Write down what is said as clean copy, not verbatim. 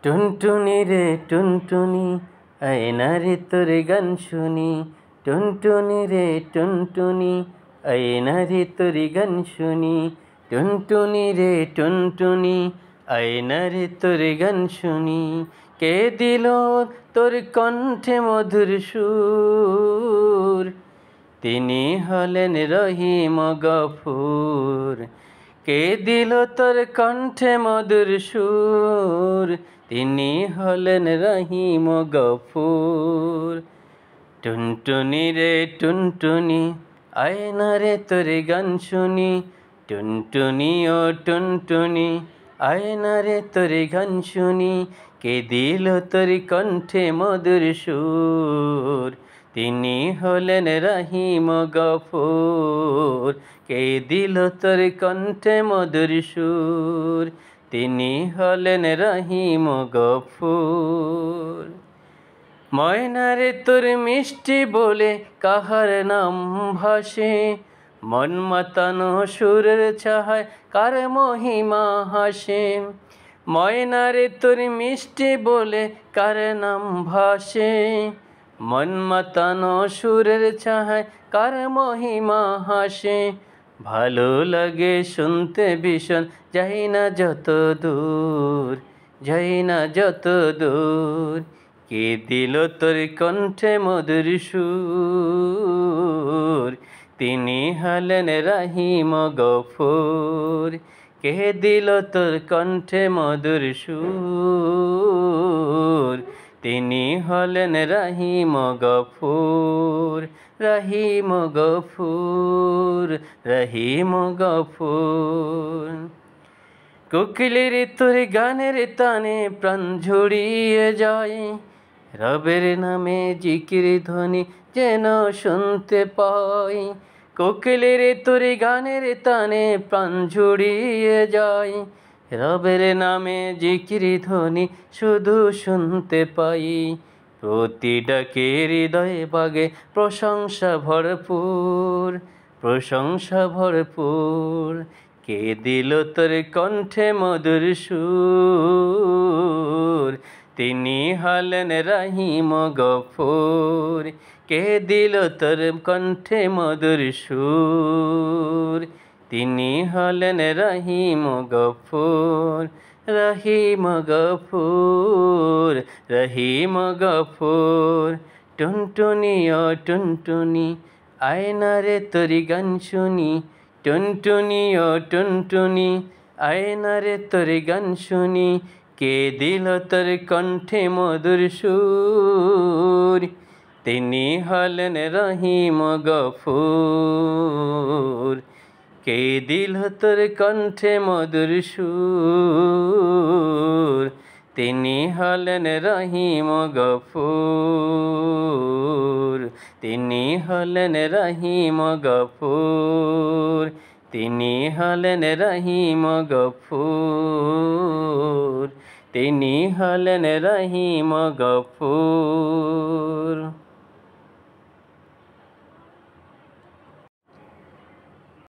টুনটুনি রে টুনটুনি, আয়না রে তোর গান শুনি। টুনটুনি রে টুনটুনি, আয়না রে তোর গান শুনি। টুনটুনি রে টুনটুনি, আয়না রে তোর গান শুনি। কে দিল তোর কণ্ঠে মধুর সুর? তিনি হলেন রহিম গফুর। কে দিল তোর কণ্ঠে মধুর সুর? তিনি হলেন রহিম গফুর। টুনটুনি রে টুনটুনি, আয়না রে তোর গান শুনি। টুনটুনি ও টুনটুনি, আয়না রে তোর গান শুনি। কে দিল তোর কণ্ঠে মধুর সুর? তিনি হলেন রহিম গফুর। কে দিল তোর কণ্ঠে মধুর সুর? তিনি হলেন রহিম গফুর। ময়নারে তোর মিষ্টি বলে কাহার নাম ভাসে? মন মাতানো সুরের ছাহায় কার মহিমা হাসে? ময়নারে তোর মিষ্টি বলে কার নাম ভাসে? মন মাতানো সুরের ছাহায় কার মহিমা হাসে? ভালো লাগে শুনতে ভীষণ, যাই না যত দূর, যাই না যত দূর। কে দিল তোর কণ্ঠে মধুর সুর? তিনি হলেন রহিম গফুর। কে দিল তোর কণ্ঠে মধুর সুর? তিনি হলেন রহিম গফুর। রহিম গফুর, রহিম গফুর। কোকিলের তোর গানের তানে প্রাণ ঝুড়িয়ে যায়। রবের নামে জিকির ধ্বনি যেন শুনতে পাই। কোকিলের তোর গানের তানে প্রাণ ঝুড়িয়ে যায়। রবের নামে জিকির ধ্বনি শুধু শুনতে পাই। প্রতি ডাকে হৃদয়ে বাগে প্রশংসা ভরপুর, প্রশংসা ভরপুর। কে দিল তোর কণ্ঠে মধুর সুর? তিনি হলেন রহিম গফুর। কে দিল তোর কণ্ঠে মধুর সুর? তিনি হলেন রহিম গফুর। রহিম গফুর, রহিম গফুর। টুনটুনি ও টুনটুনি, আয়না রে তোর গান শুনি। টুনটুনি ও টুনটুনি, আয়না রে তোর গান শুনি। কে দিল তোর কণ্ঠে মধুর সুর? তিনি হলেন রহিম গফুর। কে দিল তোর কণ্ঠে মধুর সুর? তিনি হলেন রহিম গফুর। তিনি হলেন রহিম গফুর। তিনি হলেন রহিম গফুর। তিনি হলেন রহিম গফুর।